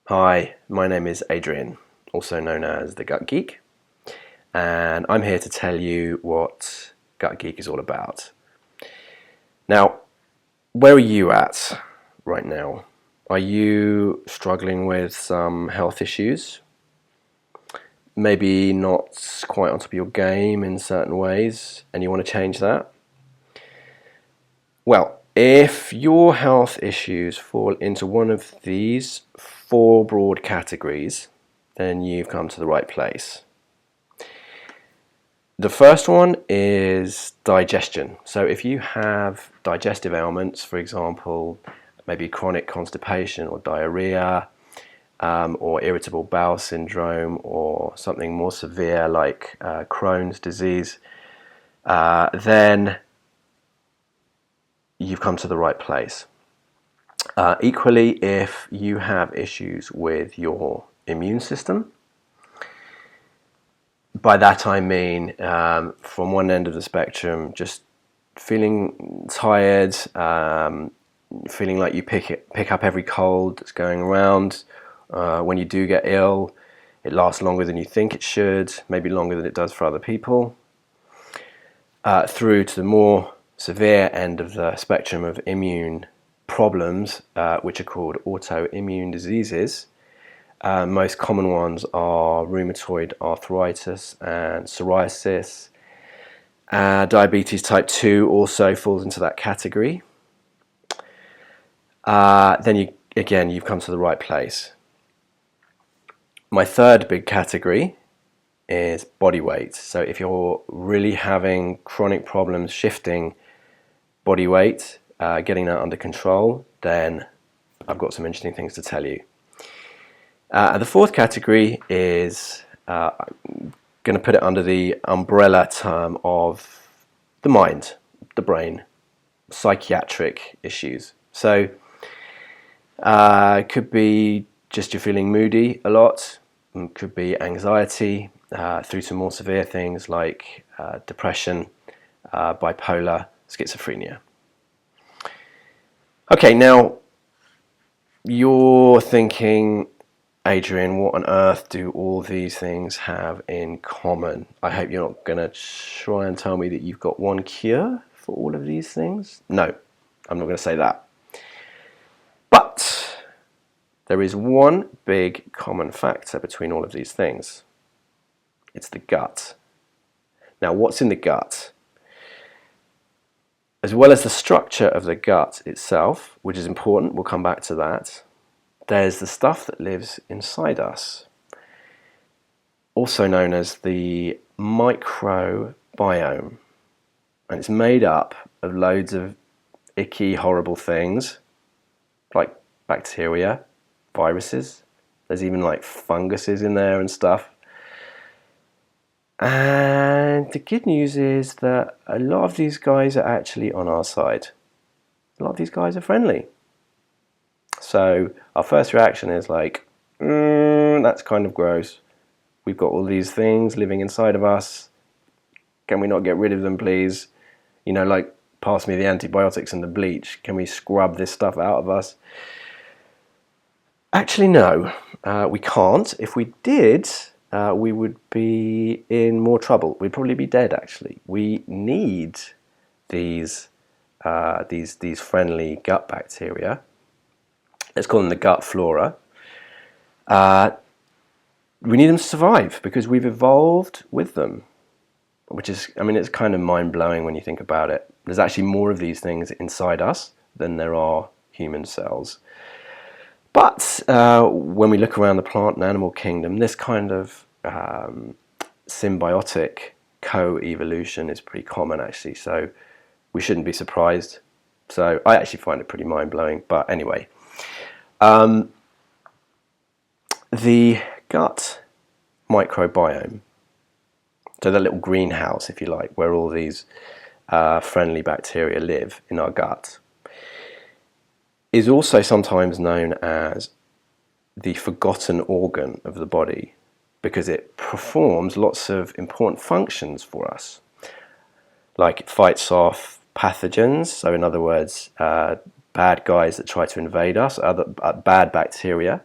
Hi, my name is Adrian, also known as the Gut Geek, and I'm here to tell you what Gut Geek is all about. Now, where are you at right now? Are you struggling with some health issues? Maybe not quite on top of your game in certain ways, and you want to change that? Well, if your health issues fall into one of these four broad categories, then you've come to the right place. The first one is digestion. So if you have digestive ailments, for example, maybe chronic constipation or diarrhea, or irritable bowel syndrome, or something more severe like Crohn's disease, then you've come to the right place. Equally, if you have issues with your immune system, by that I mean from one end of the spectrum, just feeling tired, feeling like you pick up every cold that's going around. When you do get ill, it lasts longer than you think it should, maybe longer than it does for other people. Through to the more severe end of the spectrum of immune problems, which are called autoimmune diseases. Most common ones are rheumatoid arthritis and psoriasis. Diabetes type 2 also falls into that category. Then you've come to the right place. My third big category is body weight. So if you're really having chronic problems shifting body weight, getting that under control, then I've got some interesting things to tell you. The fourth category is going to put it under the umbrella term of the mind, the brain, psychiatric issues. So it could be just you're feeling moody a lot, it could be anxiety, through to more severe things like depression, bipolar, schizophrenia. Okay, now you're thinking, Adrian, what on earth do all these things have in common? I hope you're not going to try and tell me that you've got one cure for all of these things. No, I'm not going to say that. But there is one big common factor between all of these things. It's the gut. Now, what's in the gut? As well as the structure of the gut itself, which is important, we'll come back to that, there's the stuff that lives inside us, also known as the microbiome. And it's made up of loads of icky, horrible things, like bacteria, viruses. There's even like funguses in there and stuff. And the good news is that a lot of these guys are actually on our side. A lot of these guys are friendly. So our first reaction is like, that's kind of gross. We've got all these things living inside of us. Can we not get rid of them, please? You know, like, pass me the antibiotics and the bleach. Can we scrub this stuff out of us? Actually, no, we can't. If we did, we would be in more trouble. We'd probably be dead, actually. We need these friendly gut bacteria. Let's call them the gut flora. We need them to survive because we've evolved with them, which is, I mean, it's kind of mind-blowing when you think about it. There's actually more of these things inside us than there are human cells. But when we look around the plant and animal kingdom, this kind of symbiotic co-evolution is pretty common, actually. So we shouldn't be surprised. So I actually find it pretty mind-blowing. But anyway, the gut microbiome, so that little greenhouse, if you like, where all these friendly bacteria live in our gut, is also sometimes known as the forgotten organ of the body because it performs lots of important functions for us. Like it fights off pathogens, so in other words, bad guys that try to invade us, other bad bacteria.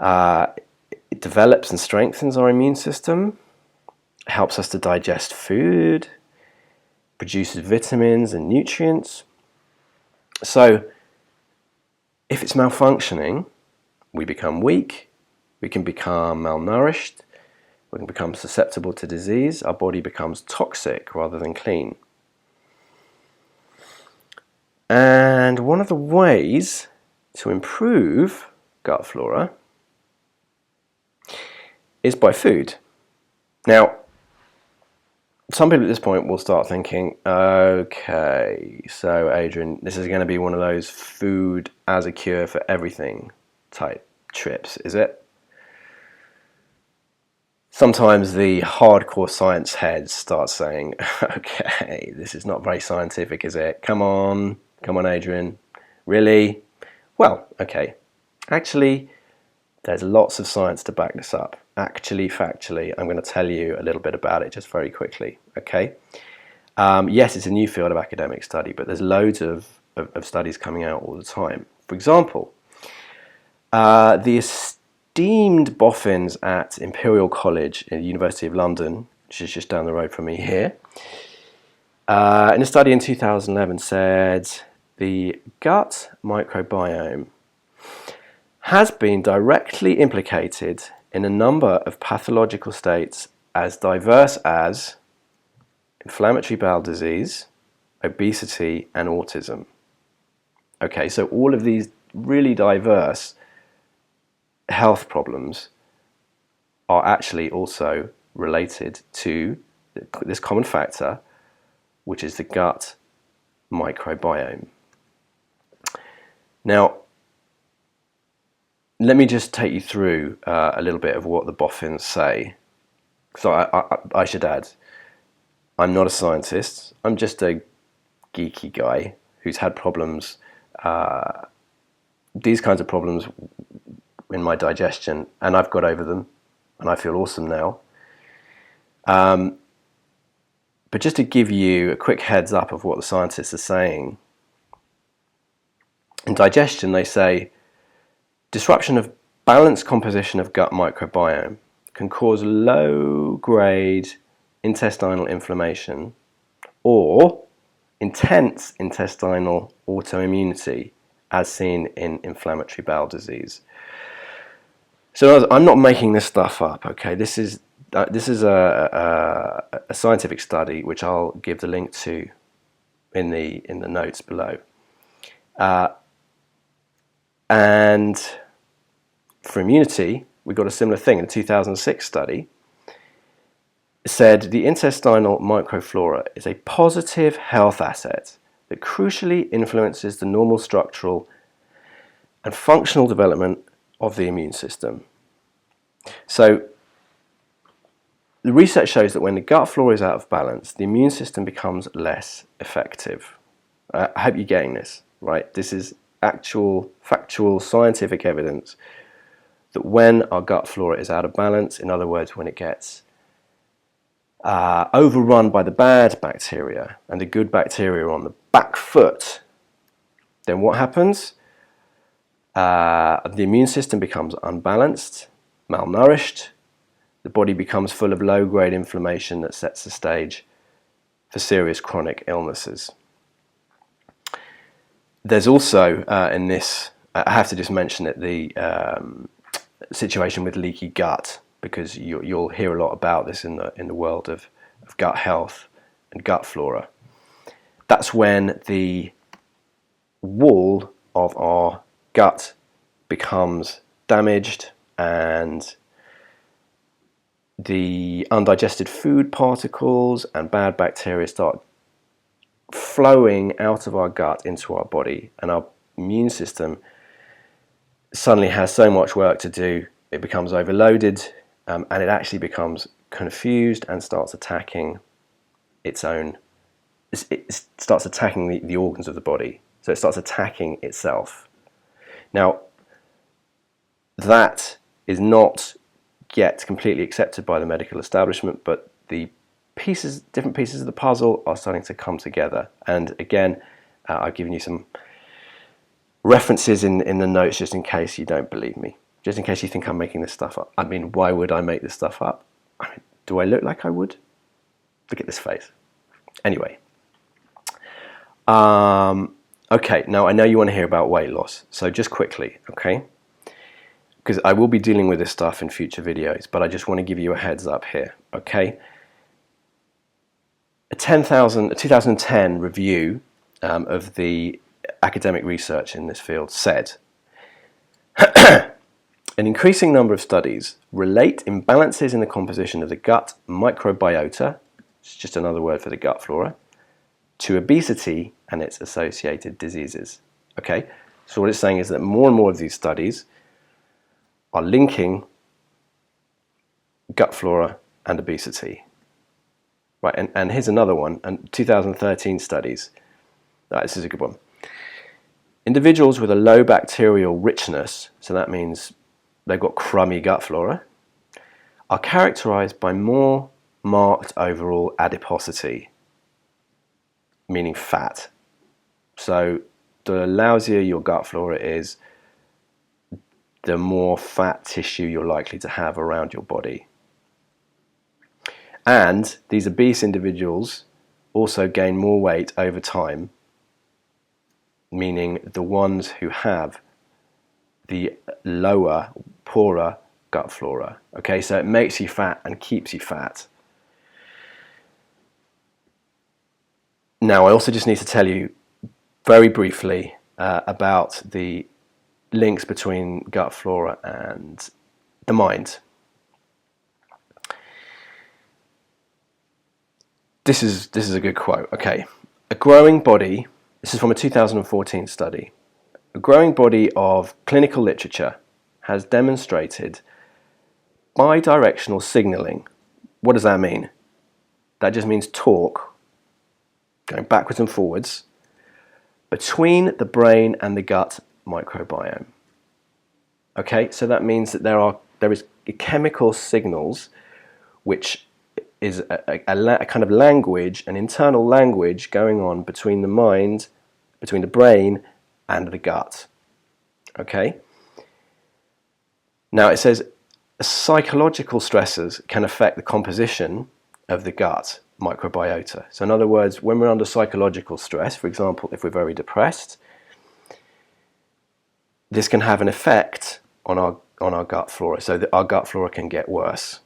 It develops and strengthens our immune system, helps us to digest food, produces vitamins and nutrients. So if it's malfunctioning, we become weak, we can become malnourished, we can become susceptible to disease, our body becomes toxic rather than clean. And one of the ways to improve gut flora is by food. Now, some people at this point will start thinking, okay, so Adrian, this is going to be one of those food as a cure for everything type trips, is it? Sometimes the hardcore science heads start saying, okay, this is not very scientific, is it? Come on, Adrian. Really? Well, okay. Actually, there's lots of science to back this up. Actually, factually, I'm going to tell you a little bit about it just very quickly, okay? Yes, it's a new field of academic study, but there's loads of studies coming out all the time. For example, the esteemed boffins at Imperial College in the University of London, which is just down the road from me here, in a study in 2011 said the gut microbiome has been directly implicated in a number of pathological states as diverse as inflammatory bowel disease, obesity, and autism. Okay, so all of these really diverse health problems are actually also related to this common factor, which is the gut microbiome. Now, let me just take you through a little bit of what the boffins say. So I should add, I'm not a scientist. I'm just a geeky guy who's had problems, these kinds of problems in my digestion, and I've got over them, and I feel awesome now. But just to give you a quick heads up of what the scientists are saying, in digestion they say, disruption of balanced composition of gut microbiome can cause low-grade intestinal inflammation or intense intestinal autoimmunity, as seen in inflammatory bowel disease. So I'm not making this stuff up, okay? This is a scientific study which I'll give the link to in the notes below. And for immunity, we got a similar thing. In a 2006 study, it said the intestinal microflora is a positive health asset that crucially influences the normal structural and functional development of the immune system. So the research shows that when the gut flora is out of balance, the immune system becomes less effective. I hope you're getting this, right? This is actual, factual, scientific evidence that when our gut flora is out of balance, in other words, when it gets overrun by the bad bacteria and the good bacteria are on the back foot, then what happens? The immune system becomes unbalanced, malnourished, the body becomes full of low-grade inflammation that sets the stage for serious chronic illnesses. There's also in this, I have to just mention it, the situation with leaky gut, because you'll hear a lot about this in the world of gut health and gut flora. That's when the wall of our gut becomes damaged and the undigested food particles and bad bacteria start flowing out of our gut into our body, and our immune system suddenly has so much work to do, it becomes overloaded, and it actually becomes confused and starts attacking it starts attacking the organs of the body. So it starts attacking itself. Now, that is not yet completely accepted by the medical establishment, but the different pieces of the puzzle are starting to come together. And again, I've given you some references in the notes just in case you don't believe me. just in case you think I'm making this stuff up. I mean, why would I make this stuff up? I mean, do I look like I would? Look at this face. Anyway. Okay, now I know you want to hear about weight loss, so just quickly, okay? Because I will be dealing with this stuff in future videos, but I just want to give you a heads up here, okay? A 2010 review of the academic research in this field said, an increasing number of studies relate imbalances in the composition of the gut microbiota, it's just another word for the gut flora, to obesity and its associated diseases. Okay, so what it's saying is that more and more of these studies are linking gut flora and obesity. Right, and here's another one, and 2013 studies. This is a good one. Individuals with a low bacterial richness, so that means they've got crummy gut flora, are characterized by more marked overall adiposity, meaning fat. So the lousier your gut flora is, the more fat tissue you're likely to have around your body. And these obese individuals also gain more weight over time, meaning the ones who have the lower, poorer gut flora. Okay, so it makes you fat and keeps you fat. Now, I also just need to tell you very briefly about the links between gut flora and the mind. This is a good quote. Okay, a growing body, this is from a 2014 study, a growing body of clinical literature has demonstrated bidirectional signaling. What does that mean? That just means torque, going backwards and forwards, between the brain and the gut microbiome. Okay, so that means that there is chemical signals, which is a kind of language, an internal language going on between the mind, between the brain and the gut. Okay? Now it says psychological stresses can affect the composition of the gut microbiota. So in other words, when we're under psychological stress, for example, if we're very depressed, this can have an effect on our gut flora, so that our gut flora can get worse,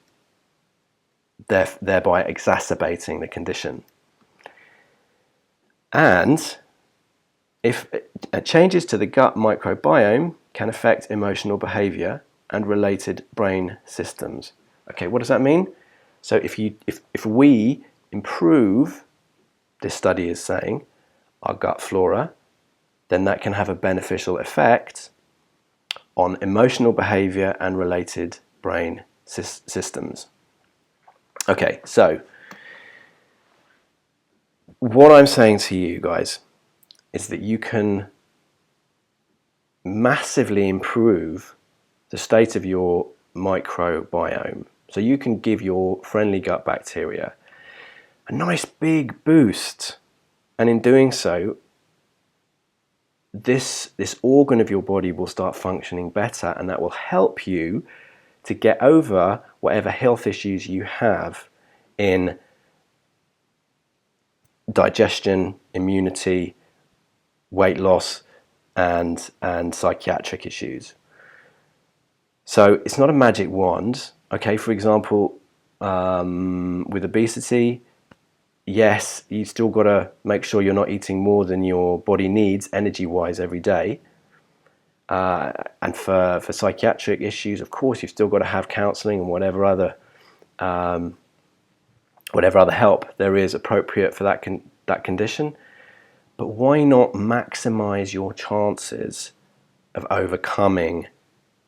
thereby exacerbating the condition. And if changes to the gut microbiome can affect emotional behavior and related brain systems. Okay, what does that mean? So if we improve, this study is saying, our gut flora, then that can have a beneficial effect on emotional behavior and related brain systems. Okay, so what I'm saying to you guys is that you can massively improve the state of your microbiome. So you can give your friendly gut bacteria a nice big boost. And in doing so, this organ of your body will start functioning better, and that will help you to get over whatever health issues you have in digestion, immunity, weight loss, and psychiatric issues. So it's not a magic wand. Okay, for example, with obesity, yes, you still got to make sure you're not eating more than your body needs energy-wise every day. And for psychiatric issues, of course, you've still got to have counselling and whatever other help there is appropriate for that condition. But why not maximize your chances of overcoming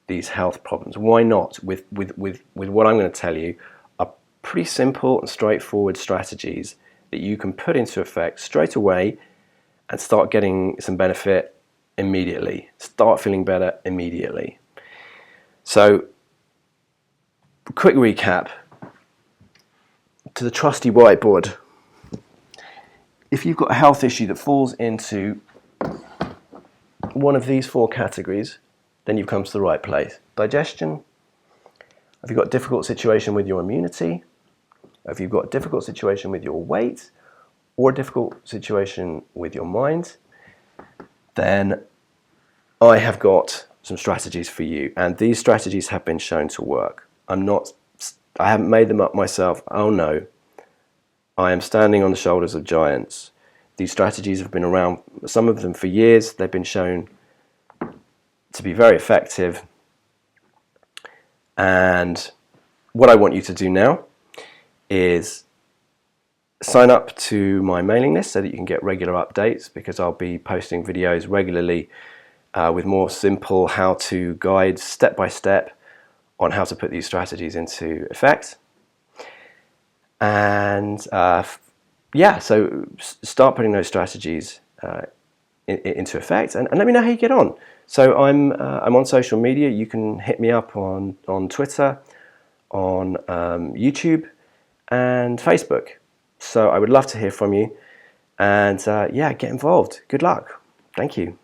these health problems? Why not, with what I'm going to tell you, are pretty simple and straightforward strategies that you can put into effect straight away and start getting some benefit immediately. Start feeling better immediately. So, quick recap to the trusty whiteboard. If you've got a health issue that falls into one of these four categories, then you've come to the right place. Digestion, have you got a difficult situation with your immunity? Have you got a difficult situation with your weight? Or a difficult situation with your mind? Then I have got some strategies for you, and these strategies have been shown to work. I haven't made them up myself. Oh no, I am standing on the shoulders of giants. These strategies have been around, some of them for years. They've been shown to be very effective. And what I want you to do now is sign up to my mailing list so that you can get regular updates, because I'll be posting videos regularly with more simple how-to guides, step-by-step, on how to put these strategies into effect. And so start putting those strategies into effect, and let me know how you get on. So I'm on social media. You can hit me up on Twitter, on YouTube, and Facebook. So I would love to hear from you, and get involved. Good luck. Thank you.